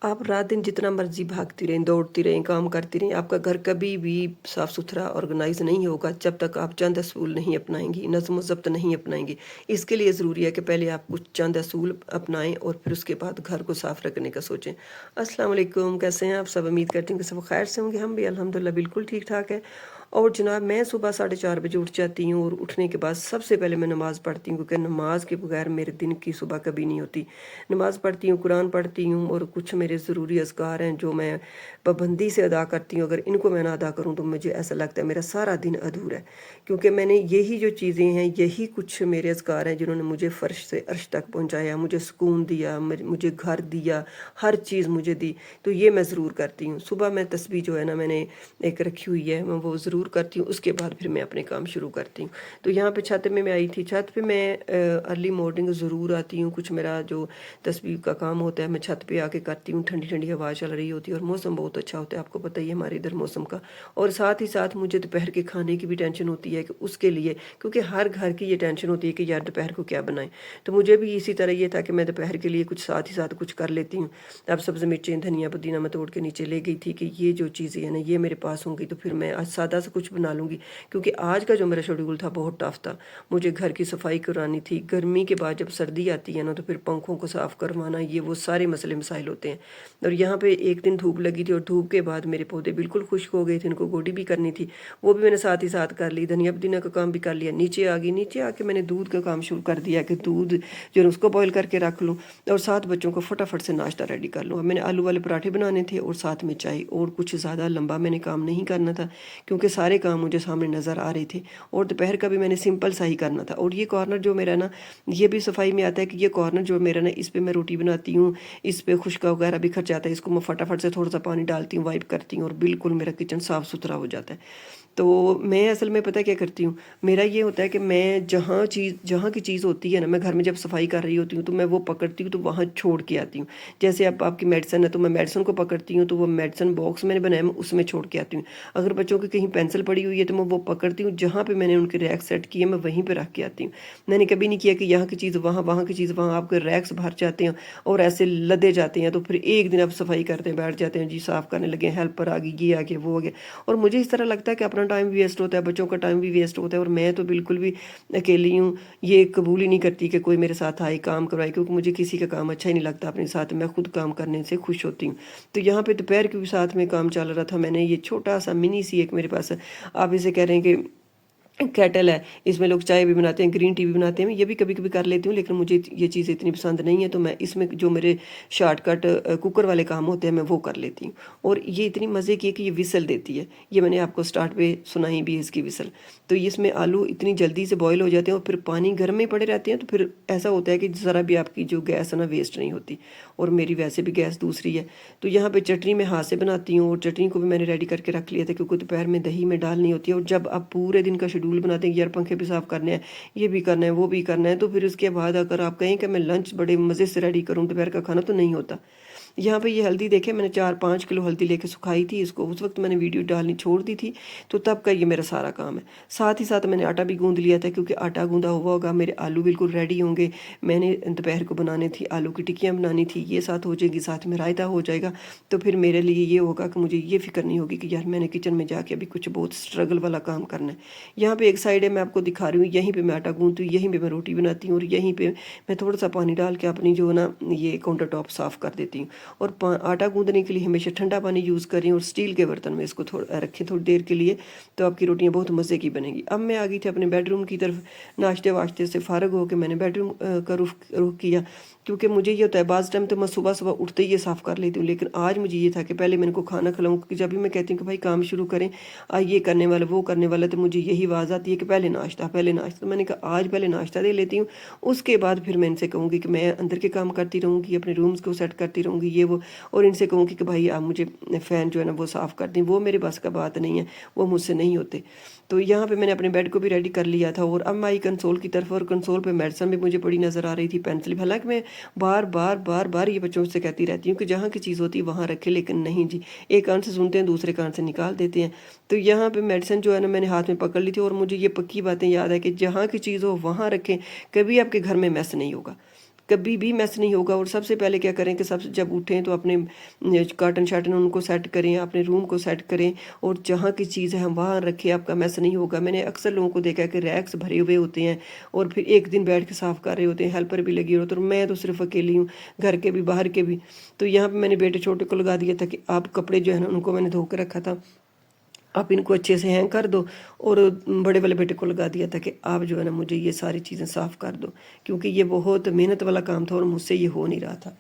आप रात दिन जितना मर्ज़ी भागती रहें, दौड़ती रहें, काम करती रहें, आपका घर कभी भी साफ़-सुथरा ऑर्गनाइज़ नहीं होगा जब तक आप चंद असूल नहीं अपनाएँगी, नज़्म व ज़ब्त नहीं अपनाएँगी। इसके लिए ज़रूरी है कि पहले आप कुछ चंद असूल अपनाएँ और फिर उसके बाद घर को साफ़ रखने का सोचें। अस्सलाम वालेकुम, कैसे हैं आप सब? उम्मीद करती हूँ कि सब खैर से होंगे। हम भी अल्हम्दुलिल्लाह बिल्कुल ठीक-ठाक हैं। और जनाब मैं सुबह 4:30 बजे उठ जाती हूँ और उठने के बाद सबसे पहले मैं नमाज़ पढ़ती हूँ, क्योंकि नमाज़ के बगैर मेरे दिन की सुबह कभी नहीं होती। नमाज़ पढ़ती हूँ, कुरान पढ़ती हूँ और कुछ मेरे ज़रूरी अज़कार हैं जो मैं पाबंदी से अदा करती हूँ। अगर इनको मैं ना अदा करूँ तो मुझे ऐसा लगता है मेरा सारा दिन अधूरा है। क्योंकि मैंने यही जो चीज़ें हैं, यही कुछ मेरे अज़कार हैं जिन्होंने मुझे फ़र्श से अर्श तक पहुँचाया, मुझे सुकून दिया, मुझे घर दिया, हर चीज़ मुझे दी। तो ये मैं ज़रूर करती हूँ। सुबह मैं तस्बीह जो है ना मैंने एक रखी हुई है, मैं वो ज़रूर करती हूँ। उसके बाद फिर मैं अपने काम शुरू करती हूँ। तो यहाँ पे छत में मैं आई थी, छत पे मैं अर्ली मॉर्निंग ज़रूर आती हूँ। कुछ मेरा जो तस्बीह का काम होता है मैं छत पे आके करती हूँ। ठंडी-ठंडी हवा चल रही होती है और मौसम बहुत अच्छा होता है, आपको पता ही है हमारे इधर मौसम का। और साथ ही साथ मुझे दोपहर के खाने की भी टेंशन होती है कि उसके लिए, क्योंकि हर घर की ये टेंशन होती है कि यार दोपहर को क्या बनाएँ? तो मुझे भी इसी तरह ये था कि मैं दोपहर के लिए कुछ साथ ही साथ कुछ कर लेती हूँ। अब सब्ज़ मिर्चें, धनिया, पुदीना मैं तोड़ के नीचे ले गई थी कि ये जो चीज़ें हैं ना ये मेरे पास होंगी तो फिर मैं आज सादा सा कुछ बना लूँगी। क्योंकि आज का जो मेरा शेड्यूल था बहुत टफ था। मुझे घर की सफाई करानी थी। गर्मी के बाद जब सर्दी आती है ना तो फिर पंखों को साफ़ करवाना, ये वो सारे मसले मसाइल होते हैं। और यहाँ पे एक दिन धूप लगी थी और धूप के बाद मेरे पौधे बिल्कुल खुश्क हो गए थे, इनको गोडी भी करनी थी। वो भी मैंने साथ ही साथ कर ली, धनिया पुदीना का काम भी कर लिया। नीचे आ गई, नीचे आके मैंने दूध का काम शुरू कर दिया कि दूध जो है उसको बॉयल करके रख लूँ और 7 बच्चों को फटाफट से नाश्ता रेडी कर लूँ। अब मैंने आलू वाले पराठे बनाने थे और साथ में चाय, और कुछ ज़्यादा लंबा मैंने काम नहीं करना था क्योंकि सारे काम मुझे सामने नज़र आ रहे थे। और दोपहर का भी मैंने सिंपल सा ही करना था। और ये कॉर्नर जो मेरा ना, ये भी सफाई में आता है कि ये कॉर्नर जो मेरा ना, इस पे मैं रोटी बनाती हूँ, इस पे खुशका वगैरह बिखर जाता है, इसको मैं फटाफट से थोड़ा सा पानी डालती हूँ, वाइप करती हूँ और बिल्कुल मेरा किचन साफ़ सुथरा हो जाता है। तो मैं असल में पता है क्या करती हूँ, मेरा ये होता है कि मैं जहाँ की चीज़ होती है ना, मैं घर में जब सफाई कर रही होती हूँ तो मैं वो पकड़ती हूँ तो वहाँ छोड़ के आती हूँ। जैसे अब आपकी मेडिसिन है तो मैं मेडिसिन को पकड़ती हूँ तो वो मेडिसिन बॉक्स मैंने बनाया मैं उसमें छोड़ के आती हूँ। अगर बच्चों की कहीं पेंसिल पड़ी हुई है तो मैं वो पकड़ती हूँ, जहाँ पे मैंने उनके रैक सेट किए मैं वहीं पे रख के आती हूँ। मैंने कभी नहीं किया कि यहाँ की चीज़ वहाँ, वहाँ की चीज़ वहाँ, आपके रैक्स भर जाते हैं और ऐसे लदे जाते हैं। तो फिर एक दिन आप सफाई करते हैं, बैठ जाते हैं, जी साफ़ करने लगे, हेल्पर आ गई, ये आ गया, वो आ गया। और मुझे इस तरह लगता है कि अपना टाइम भी वेस्ट होता है, बच्चों का टाइम भी वेस्ट होता है और मैं तो बिल्कुल भी अकेली हूँ। ये कबूल ही नहीं करती कि कोई मेरे साथ आए, काम करवाए, क्योंकि मुझे किसी का काम अच्छा ही नहीं लगता अपने साथ, मैं खुद काम करने से खुश होती हूँ। तो यहाँ पे दोपहर के भी साथ में काम चल रहा था, मैंने ये छोटा-सा मिनी सी एक मेरे पास, आप इसे कह रहे हैं कि केटल है, इसमें लोग चाय भी बनाते हैं, ग्रीन टी भी बनाते हैं, मैं ये भी कभी-कभी कर लेती हूँ, लेकिन मुझे ये चीज़ इतनी पसंद नहीं है, तो मैं इसमें जो मेरे शॉर्टकट कुकर वाले काम होते हैं, मैं वो कर लेती हूँ। और ये इतनी मज़े की है कि ये व्हिसल देती है, ये मैंने आपको स्टार्ट पे सुनाई भी है इसकी व्हिसल। तो ये इसमें आलू इतनी जल्दी से बॉयल हो जाते हैं और फिर पानी गर्म में पड़े रहते हैं, तो फिर ऐसा होता है कि ज़रा भी आपकी जो गैस है ना वेस्ट नहीं होती। और मेरी वैसे भी गैस दूसरी है। तो यहाँ पे चटनी मैं हाथ से बनाती हूँ और चटनी को भी मैंने रेडी करके रख लिया था, क्योंकि दोपहर में दही में डालनी होती है। और जब आप पूरे दिन का शेड्यूल बनाते हैं कि यार पंखे भी साफ़ करने हैं, ये भी करना है, वो भी करना है, तो फिर उसके बाद अगर आप कहें कि मैं लंच बड़े मज़े से रेडी करूँ दोपहर का खाना, तो नहीं होता। यहाँ पे ये हल्दी देखें, मैंने 4-5 किलो हल्दी लेके सुखाई थी, इसको उस वक्त मैंने वीडियो डालनी छोड़ दी थी, तो तब का ये मेरा सारा काम है। साथ ही साथ मैंने आटा भी गूंद लिया था, क्योंकि आटा गूंदा हुआ होगा, मेरे आलू बिल्कुल रेडी होंगे। मैंने दोपहर को बनाने थी, आलू की टिक्कियाँ बनानी थी, ये साथ हो जाएगी, साथ में रायता हो जाएगा। तो फिर मेरे लिए ये होगा कि मुझे ये फिक्र नहीं होगी कि यार मैंने किचन में जाके अभी कुछ बहुत स्ट्रगल वाला काम करना है। यहाँ पे एक साइड है, मैं आपको दिखा रही हूँ, यहीं पे मैं आटा गूंदती हूँ, यहीं पे मैं रोटी बनाती हूँ और यहीं पे मैं थोड़ा सा पानी डाल के अपनी जो है ना ये काउंटर टॉप साफ़ कर देती हूँ। और आटा गूंदने के लिए हमेशा ठंडा पानी यूज़ करें और स्टील के बर्तन में इसको थोड़ा रखें थोड़ी देर के लिए, तो आपकी रोटियां बहुत मज़े की बनेगी। अब मैं आ गई थी अपने बेडरूम की तरफ, नाश्ते वाश्ते से फ़ारग होकर मैंने बेडरूम का रुख किया, क्योंकि मुझे ये होता है बाज़ टाइम तो मैं सुबह सुबह उठते ही ये साफ़ कर लेती हूँ, लेकिन आज मुझे ये था कि पहले मैं इनको खाना खिलाऊँ, क्योंकि जब भी मैं कहती हूँ कि भाई काम शुरू करें, ये करने वाला वो करने वाला, तो मुझे यही आवाज़ आती है कि पहले नाश्ता, पहले नाश्ता। तो मैंने कहा आज पहले नाश्ता दे लेती हूँ, उसके बाद फिर मैं इनसे कहूँगी कि मैं अंदर के काम करती रहूँगी, अपने रूम्स को सेट करती रहूँगी, ये वो। और इनसे कहूँगी कि भाई आप मुझे फ़ैन जो है ना वो साफ़ कर दें, वो मेरे बस का बात नहीं है, वो मुझसे नहीं होते। तो यहाँ पे मैंने अपने बेड को भी रेडी कर लिया था और अब मैं आई कंसोल की तरफ, और कंसोल पे मेडिसिन भी मुझे पड़ी नज़र आ रही थी, पेंसिल भी। हालांकि मैं बार बार ये बच्चों से कहती रहती हूँ कि जहाँ की चीज़ होती है वहाँ रखें, लेकिन नहीं जी, एक कान से सुनते हैं, दूसरे कान से निकाल देते हैं। तो यहाँ पे मेडिसिन जो है ना मैंने हाथ में पकड़ ली थी और मुझे ये पक्की बातें याद है कि जहाँ की चीज़ हो वहाँ रखें, कभी आपके घर में मैस नहीं होगा। कभी भी मैस नहीं होगा। और सबसे पहले क्या करें कि सबसे जब उठें तो अपने कार्टन शार्टन उनको सेट करें, अपने रूम को सेट करें, और जहाँ की चीज़ है हम वहाँ रखें, आपका मैस नहीं होगा। मैंने अक्सर लोगों को देखा है कि रैक्स भरे हुए होते हैं और फिर एक दिन बैठ के साफ़ कर रहे होते हैं, हेल्पर भी लगी होती है, और मैं तो सिर्फ अकेली हूँ, घर के भी बाहर के भी। तो यहाँ पे मैंने बेटे छोटे को लगा दिया था कि आप कपड़े जो है ना उनको मैंने धो के रखा था, आप इनको अच्छे से हैंग कर दो। और बड़े वाले बेटे को लगा दिया था कि आप जो है ना मुझे ये सारी चीज़ें साफ़ कर दो, क्योंकि ये बहुत मेहनत वाला काम था और मुझसे ये हो नहीं रहा था।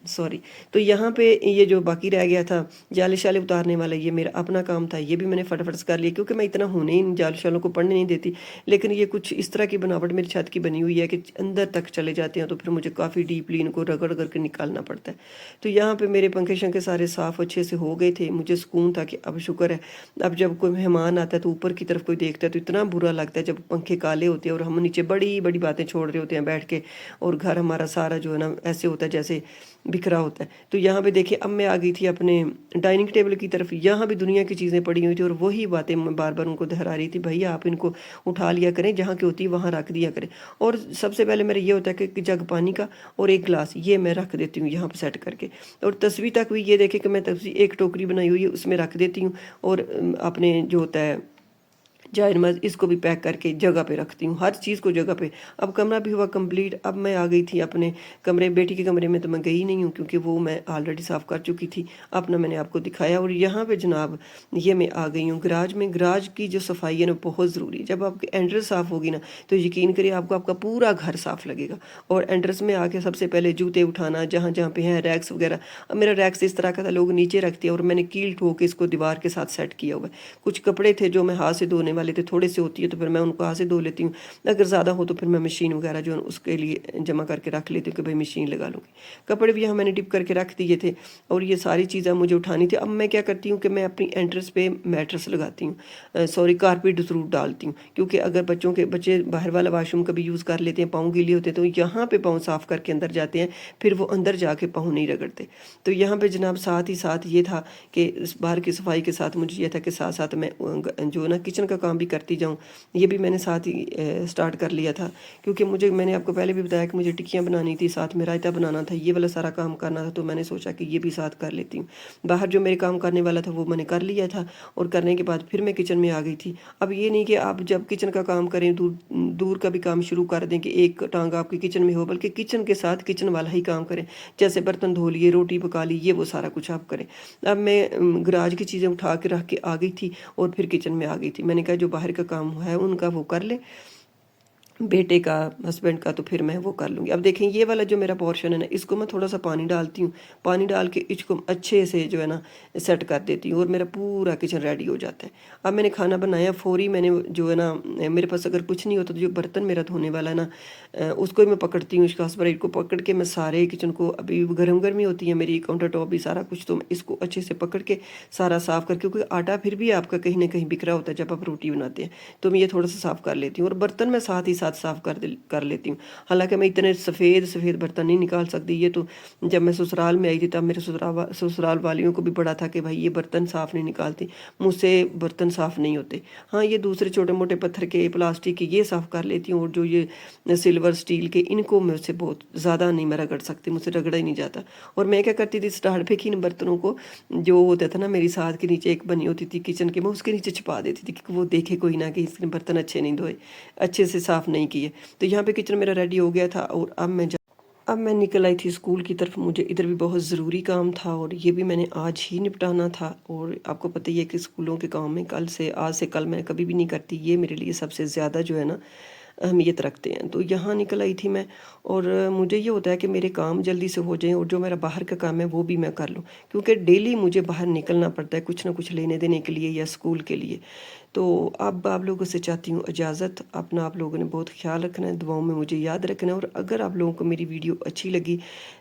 सॉरी। तो यहाँ पे ये जो बाकी रह गया था जाले शाले उतारने वाला, ये मेरा अपना काम था, ये भी मैंने फटाफट से कर लिया, क्योंकि मैं इतना होने ही जाल शालों को पढ़ने नहीं देती। लेकिन ये कुछ इस तरह की बनावट मेरी छत की बनी हुई है कि अंदर तक चले जाते हैं, तो फिर मुझे काफ़ी डीपली इनको रगड़ करके निकालना पड़ता है। तो यहाँ पे मेरे पंखे शंखे सारे साफ़ अच्छे से हो गए थे, मुझे सुकून था कि अब शुक्र है। अब जब कोई मेहमान आता है तो ऊपर की तरफ कोई देखता है तो इतना बुरा लगता है जब पंखे काले होते हैं और हम नीचे बड़ी बड़ी बातें छोड़ रहे होते हैं बैठ के, और घर हमारा सारा जो है ना ऐसे होता है जैसे बिखरा होता है। तो यहाँ पे देखिए अब मैं आ गई थी अपने डाइनिंग टेबल की तरफ। यहाँ भी दुनिया की चीज़ें पड़ी हुई थी और वही बातें मैं बार बार उनको दोहरा रही थी, भैया आप इनको उठा लिया करें, जहाँ की होती है वहाँ रख दिया करें। और सबसे पहले मेरा ये होता है कि जग पानी का और एक गिलास ये मैं रख देती हूँ यहाँ पर सेट करके। और तस्वीर तक भी ये देखे कि मैं तस्वीर एक टोकरी बनाई हुई है उसमें रख देती हूँ, और अपने जो होता है जायनमाज़ इसको भी पैक करके जगह पे रखती हूँ, हर चीज़ को जगह पे। अब कमरा भी हुआ कंप्लीट। अब मैं आ गई थी अपने कमरे, बेटी के कमरे में तो मैं गई नहीं हूँ क्योंकि वो मैं ऑलरेडी साफ़ कर चुकी थी, अपना मैंने आपको दिखाया। और यहाँ पे जनाब ये मैं आ गई हूँ गराज में। गराज की जो सफाई है ना बहुत ज़रूरी है। जब आपकी एंट्रेंस साफ़ होगी ना तो यकीन करिए आपको आपका पूरा घर साफ़ लगेगा। और एंट्रेंस में आके सबसे पहले जूते उठाना, जहाँ जहाँ पे हैं रैक्स वगैरह। अब मेरा रैक्स इस तरह का था, लोग नीचे रखते हैं और मैंने कील ठोक के इसको दीवार के साथ सेट किया हुआ है। कुछ कपड़े थे जो मैं हाथ से धोने वाले थे, थोड़े से होती है तो फिर मैं उनको हाथ से धो लेती हूँ, अगर ज़्यादा हो तो फिर मैं मशीन वगैरह जो है उसके लिए जमा करके रख लेती हूँ कि भाई मशीन लगा लूँगी। कपड़े भी यहाँ मैंने डिप करके रख दिए थे और ये सारी चीज़ें मुझे उठानी थी। अब मैं क्या करती हूँ कि मैं अपनी एंट्रेंस पे मैट्रेस लगाती हूँ, सॉरी कारपेट ज़रूर डालती हूँ, क्योंकि अगर बच्चे बाहर वाला वाशरूम कभी यूज़ कर लेते हैं, पाँव गीले होते हैं, तो यहाँ पे पाँव साफ़ करके अंदर जाते हैं, फिर वो अंदर जाके पाँव नहीं रगड़ते। तो यहाँ पे जनाब साथ ही साथ ये था कि इस बाहर की सफाई के साथ मुझे ये था कि साथ साथ मैं जो ना किचन का काम भी करती जाऊँ। ये भी मैंने साथ ही स्टार्ट कर लिया था, क्योंकि मैंने आपको पहले भी बताया कि मुझे टिक्कियाँ बनानी थी, साथ में रायता बनाना था, ये वाला सारा काम करना था, तो मैंने सोचा कि ये भी साथ कर लेती हूँ। बाहर जो मेरे काम करने वाला था वो मैंने कर लिया था, और करने के बाद फिर मैं किचन में आ गई थी। अब ये नहीं कि आप जब किचन का काम करें दूर दूर का भी काम शुरू कर दें कि एक टांग आपकी किचन में हो, बल्कि किचन के साथ किचन वाला ही काम करें। जैसे बर्तन धो लिए, रोटी पका ली, ये वो सारा कुछ आप करें। अब मैं गराज की चीज़ें उठा के रख के आ गई थी और फिर किचन में आ गई थी। मैंने कहा जो बाहर का काम है उनका वो कर ले, बेटे का, हस्बैंड का तो फिर मैं वो कर लूँगी। अब देखें ये वाला जो मेरा पोर्शन है ना, इसको मैं थोड़ा सा पानी डालती हूँ, पानी डाल के इसको अच्छे से जो है ना सेट कर देती हूँ और मेरा पूरा किचन रेडी हो जाता है। अब मैंने खाना बनाया फौरी, मैंने जो है ना मेरे पास अगर कुछ नहीं होता तो जो बर्तन मेरा धोने वाला है ना उसको ही मैं पकड़ती हूँ, इसका स्प्राइट को पकड़ के मैं सारे किचन को, अभी गर्म गर्मी होती है मेरी, काउंटर टॉप भी सारा कुछ, तो मैं इसको अच्छे से पकड़ के सारा साफ़ करके, क्योंकि आटा फिर भी आपका कहीं ना कहीं बिखरा होता है जब आप रोटी बनाते हैं, तो मैं ये थोड़ा सा साफ़ कर लेती हूँ। और बर्तन मैं साथ ही साफ़ कर लेती हूँ। हालांकि मैं इतने सफ़ेद बर्तन नहीं निकाल सकती। ये तो जब मैं ससुराल में आई थी तब मेरे ससुराल वालियों को भी बड़ा था कि भाई ये बर्तन साफ़ नहीं निकालती, मुझसे बर्तन साफ़ नहीं होते। हाँ, ये दूसरे छोटे मोटे पत्थर के, प्लास्टिक के, ये साफ़ कर लेती हूँ, और जो ये सिल्वर स्टील के, इनको मुझसे बहुत ज़्यादा नहीं मैं रगड़ सकती, मुझसे रगड़ा ही नहीं जाता। और मैं क्या करती थी, स्टार्ट पे की इन बर्तनों को, जो होता था ना मेरी साथ के नीचे एक बनी होती थी किचन की, मैं उसके नीचे छुपा देती थी कि वो देखे कोई ना कि इसने बर्तन अच्छे नहीं धोए, अच्छे से साफ़ नहीं किए। तो यहाँ पे किचन मेरा रेडी हो गया था। और अब मैं निकल आई थी स्कूल की तरफ। मुझे इधर भी बहुत ज़रूरी काम था और ये भी मैंने आज ही निपटाना था। और आपको पता ही है कि स्कूलों के काम में आज से कल मैं कभी भी नहीं करती, ये मेरे लिए सबसे ज़्यादा जो है ना अहमियत रखते हैं। तो यहाँ निकल आई थी मैं, और मुझे ये होता है कि मेरे काम जल्दी से हो जाएं और जो मेरा बाहर का काम है वो भी मैं कर लूँ, क्योंकि डेली मुझे बाहर निकलना पड़ता है कुछ ना कुछ लेने देने के लिए या स्कूल के लिए। तो अब आप लोगों से चाहती हूँ इजाज़त। अपना आप लोगों ने बहुत ख्याल रखना है, दुआओं में मुझे याद रखना है। और अगर आप लोगों को मेरी वीडियो अच्छी लगी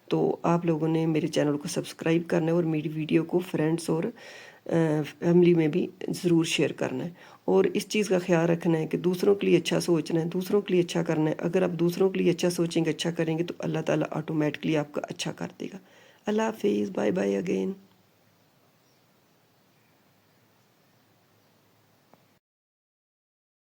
तो आप लोगों ने मेरे चैनल को सब्सक्राइब करना है और मेरी वीडियो को फ्रेंड्स और फैमिली में भी ज़रूर शेयर करना है। और इस चीज़ का ख्याल रखना है कि दूसरों के लिए अच्छा सोचना है, दूसरों के लिए अच्छा करना है। अगर आप दूसरों के लिए अच्छा सोचेंगे, अच्छा करेंगे, तो अल्लाह ताला ऑटोमेटिकली आपका अच्छा कर देगा। अल्लाह हाफिज़, बाय बाय अगेन।